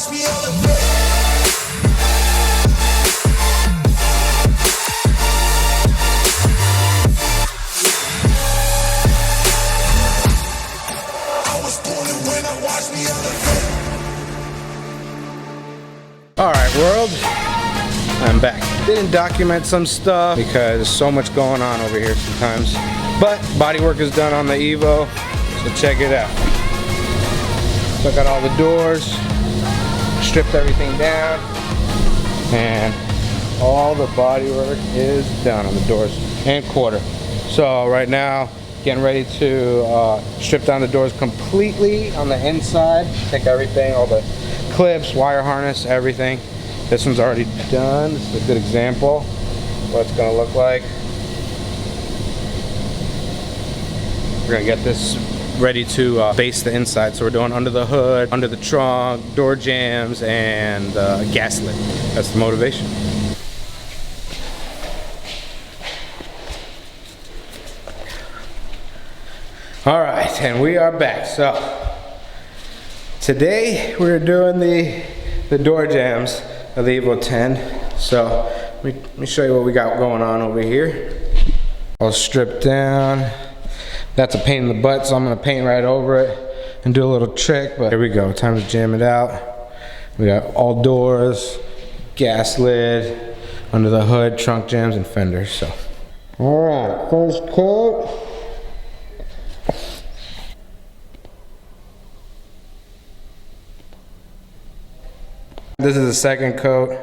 watch me elevate. Alright world, I'm back. Didn't document some stuff because there's so much going on over here sometimes. But bodywork is done on the Evo, so check it out. Took out all the doors, stripped everything down, and all the bodywork is done on the doors and quarter. So right now, getting ready to strip down the doors completely on the inside. Take everything, all the clips, wire harness, everything. This one's already done. This is a good example of what it's gonna look like. We're gonna get this ready to base the inside. So we're doing under the hood, under the trunk, door jambs, and gaslit. That's the motivation. All right, and we are back. So today we're doing the door jambs of the Evo 10. So let me show you what we got going on over here. All stripped down. That's a pain in the butt, so I'm gonna paint right over it and do a little trick, but here we go, time to jam it out. We got all doors, gas lid, under the hood, trunk jambs, and fenders, so. All right, first coat. This is the second coat.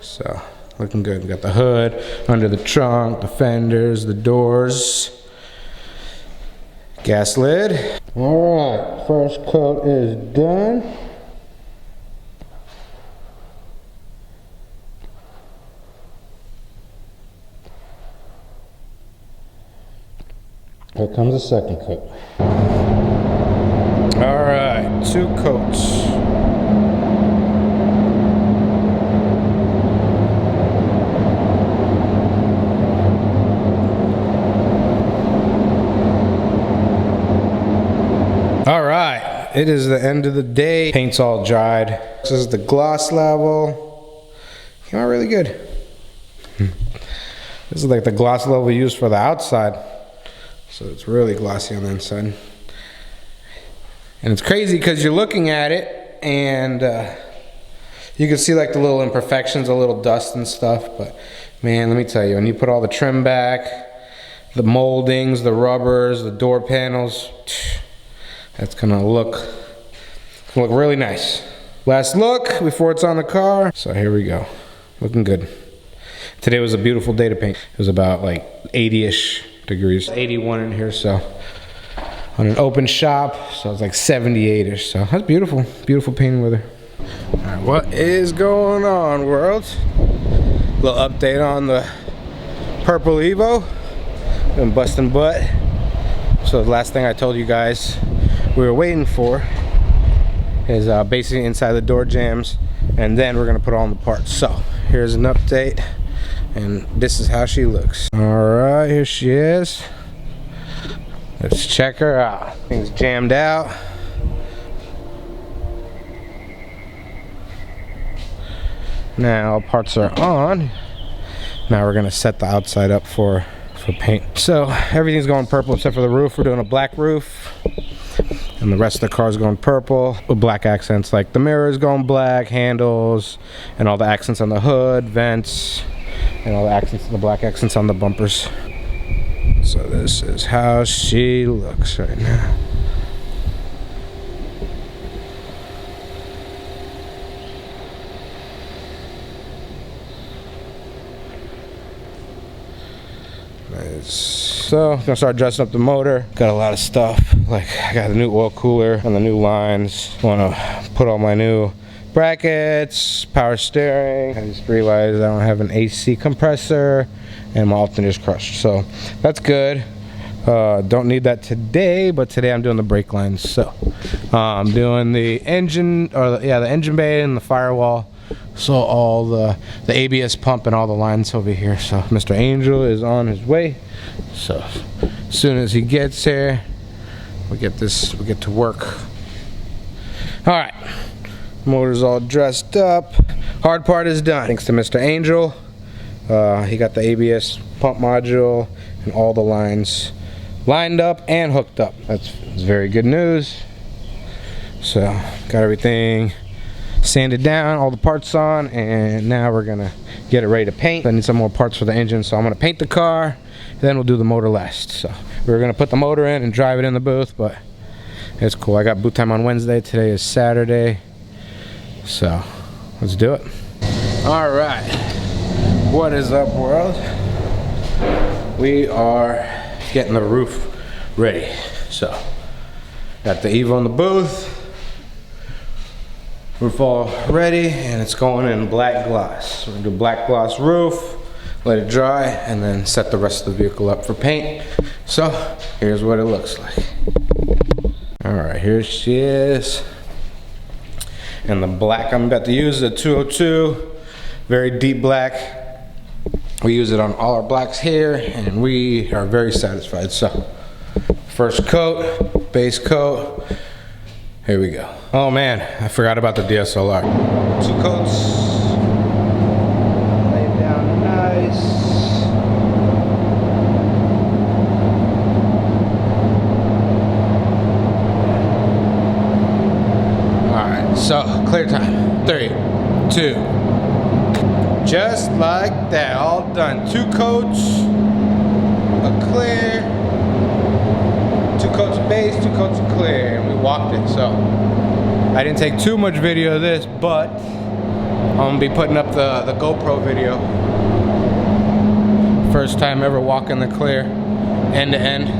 So, looking good. We got the hood, under the trunk, the fenders, the doors, gas lid. All right, first coat is done. Here comes the second coat. All right, 2 coats. All right, it is the end of the day. Paint's all dried. This is the gloss level. Came out really good. This is like the gloss level we use for the outside. So it's really glossy on the inside. And it's crazy because you're looking at it and you can see like the little imperfections, a little dust and stuff. But man, let me tell you, when you put all the trim back, the moldings, the rubbers, the door panels, that's gonna look really nice. Last look before it's on the car. So here we go, looking good. Today was a beautiful day to paint. It was about like 80-ish degrees, 81 in here, so on an open shop, so it's like 78-ish. So that's beautiful, beautiful painting weather. All right, what is going on, world? Little update on the purple Evo. Been busting butt. So the last thing I told you guys we were waiting for is basically inside the door jambs, and then we're gonna put all in the parts. So here's an update, and this is how she looks. All right, here she is. Let's check her out. Things jammed out. Now all parts are on. Now we're gonna set the outside up for paint. So everything's going purple except for the roof. We're doing a black roof, and the rest of the car is going purple with black accents, like the mirror is going black, handles, and all the accents on the hood, vents, and all the accents, the black accents on the bumpers. So this is how she looks right now. So I'm gonna start dressing up the motor. Got a lot of stuff, like I got the new oil cooler and the new lines. Want to put all my new brackets, power steering. I just realized I don't have an AC compressor and my alternator's crushed, so that's good. Don't need that today, but today I'm doing the brake lines. So I'm doing the engine, or the engine bay and the firewall. So all the ABS pump and all the lines over here. So Mr. Angel is on his way. So as soon as he gets here, we get to work. All right, motor's all dressed up. Hard part is done. Thanks to Mr. Angel. He got the ABS pump module and all the lines lined up and hooked up. That's very good news. So got everything sanded down, all the parts on, and now we're gonna get it ready to paint. I need some more parts for the engine, so I'm gonna paint the car, then we'll do the motor last. So we're gonna put the motor in and drive it in the booth, but it's cool. I got boot time on Wednesday. Today is Saturday, so let's do it. All right, what is up, world? We are getting the roof ready. So got the Evo in the booth, roof all ready, and it's going in black gloss. We're gonna do black gloss roof, let it dry, and then set the rest of the vehicle up for paint. So here's what it looks like. All right, here she is. And the black I'm about to use is a 202, very deep black. We use it on all our blacks here, and we are very satisfied. So first coat, base coat. Here we go. Oh man, I forgot about the DSLR. 2 coats. Lay it down nice. Alright, so clear time. 3, 2. Just like that, all done. 2 coats, a clear. 2 coats of base, 2 coats of clear, and we walked it. So I didn't take too much video of this, but I'm gonna be putting up the GoPro video. First time ever walking the clear end to end.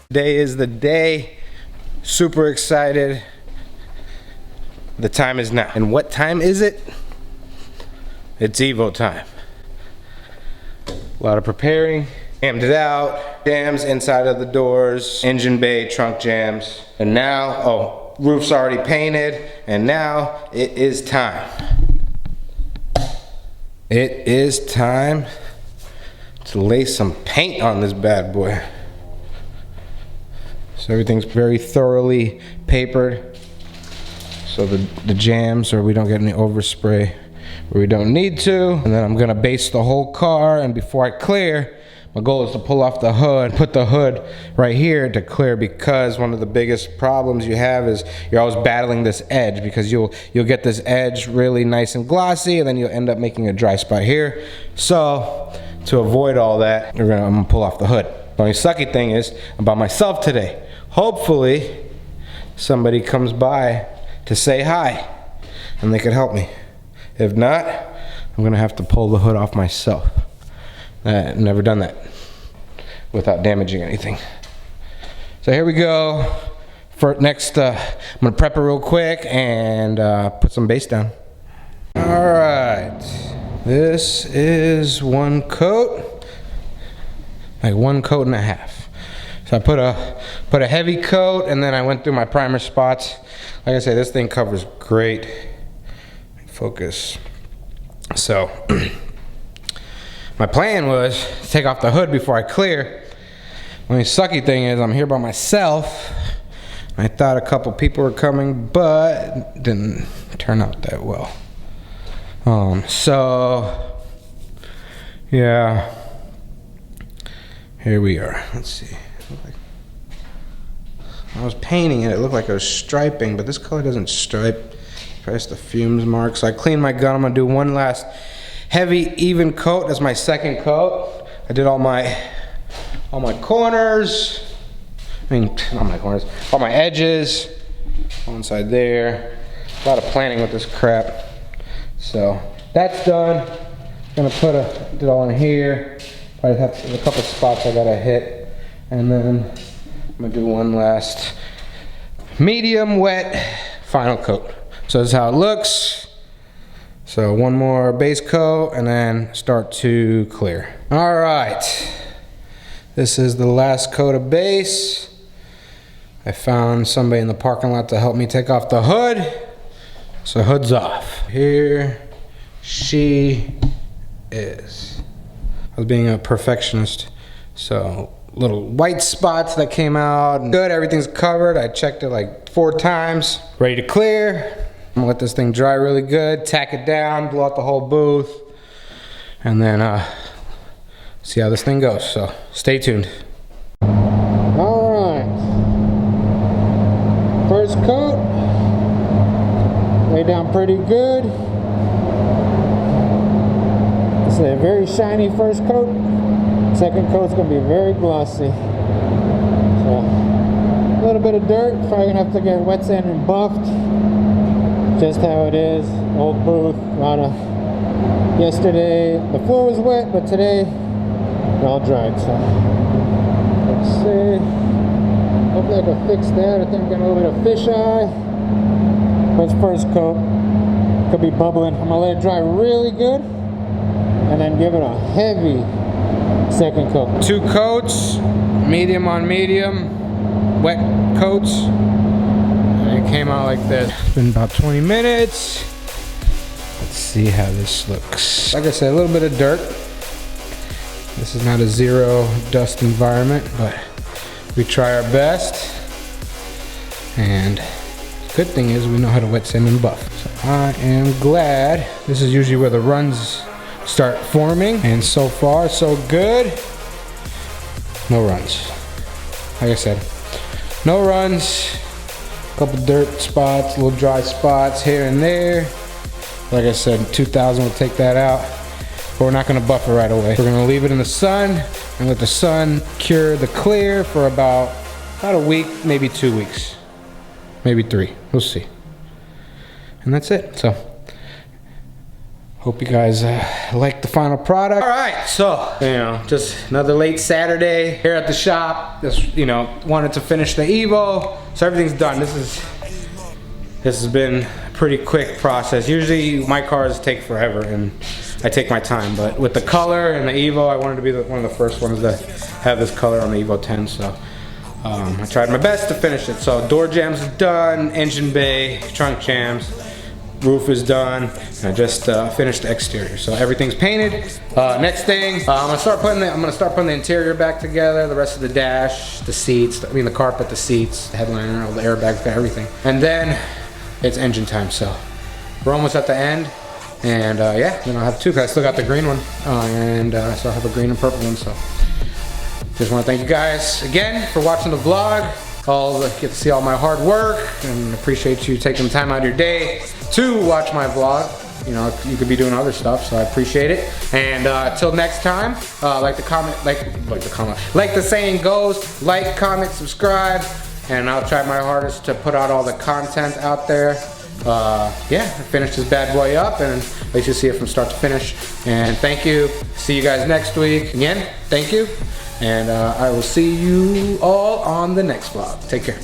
Today is the day. Super excited. The time is now. And what time is it? It's Evo time. A lot of preparing. Jammed it out. Jams inside of the doors. Engine bay, trunk jams. And now, oh, roof's already painted. And now it is time. It is time to lay some paint on this bad boy. So everything's very thoroughly papered, so the jams, or we don't get any overspray where we don't need to. And then I'm gonna base the whole car, and before I clear, My goal is to pull off the hood, put the hood right here to clear, because one of the biggest problems you have is you're always battling this edge, because you'll get this edge really nice and glossy, and then you'll end up making a dry spot here. So to avoid all that, I'm gonna pull off the hood. The only sucky thing is I'm by myself today. Hopefully somebody comes by to say hi and they can help me. If not, I'm gonna have to pull the hood off myself. I've never done that without damaging anything. So here we go. For next, I'm gonna prep it real quick and put some base down. All right, this is one coat, like 1.5 coats. So I put a heavy coat, and then I went through my primer spots. Like I said, this thing covers great. Focus. So my plan was to take off the hood before I clear. The only sucky thing is I'm here by myself. I thought a couple people were coming, but it didn't turn out that well. So yeah, here we are. Let's see. I was painting it, it looked like it was striping, but this color doesn't stripe. Press the fumes mark. So I cleaned my gun. I'm gonna do one last heavy even coat as my second coat. I did all my corners. I mean, not my corners, all my edges. One side there. A lot of planning with this crap. So that's done. Gonna did all in here. Probably have a couple spots I gotta hit, and then I'm gonna do one last medium wet final coat. So this is how it looks. So one more base coat and then start to clear. All right, this is the last coat of base. I found somebody in the parking lot to help me take off the hood. So hood's off. Here she is. I was being a perfectionist. So little white spots that came out. Good, everything's covered. I checked it like 4 times. Ready to clear. I'm gonna let this thing dry really good, tack it down, blow out the whole booth, and then see how this thing goes. So stay tuned. All right, first coat, lay down pretty good. It's a very shiny first coat. Second coat's gonna be very glossy. So a little bit of dirt, probably gonna have to get wet sand and buffed. Just how it is, old booth. Yesterday the floor was wet, but today it all dried. So let's see. Hopefully I can fix that. I think I'm getting a little bit of fisheye. But first coat could be bubbling. I'm gonna let it dry really good, and then give it a heavy second coat. 2 coats, medium on medium, wet coats. And it came out like this. It's been about 20 minutes. Let's see how this looks. Like I said, a little bit of dirt. This is not a zero dust environment, but we try our best. And the good thing is we know how to wet sand and buff. So I am glad. This is usually where the runs start forming, and so far so good. No runs. Like I said, no runs. A couple dirt spots, little dry spots here and there. Like I said, 2000 will take that out, but we're not gonna buff it right away. We're gonna leave it in the sun and let the sun cure the clear for about a week, maybe 2 weeks, maybe 3, we'll see. And that's it. So hope you guys like the final product. All right, so just another late Saturday here at the shop. Just wanted to finish the Evo, so everything's done. This has been a pretty quick process. Usually my cars take forever and I take my time, but with the color and the Evo, I wanted to be one of the first ones to have this color on the Evo 10. So I tried my best to finish it. So door jams is done, engine bay, trunk jams. Roof is done. I just finished the exterior, so everything's painted. Next thing, I'm gonna start putting the interior back together. The rest of the dash, the seats, the carpet, the seats, the headliner, all the airbags, everything. And then it's engine time. So we're almost at the end, and yeah, then I'll have 2 because I still got the green one, and so I have a green and purple one. So Just want to thank you guys again for watching the vlog. Get to see all my hard work, and appreciate you taking the time out of your day to watch my vlog. You know, you could be doing other stuff, so I appreciate it. And till next time, like the saying goes, like, comment, subscribe, and I'll try my hardest to put out all the content out there. Yeah, finish this bad boy up and let you see it from start to finish. And thank you. See you guys next week. Again, thank you. And I will see you all on the next vlog. Take care.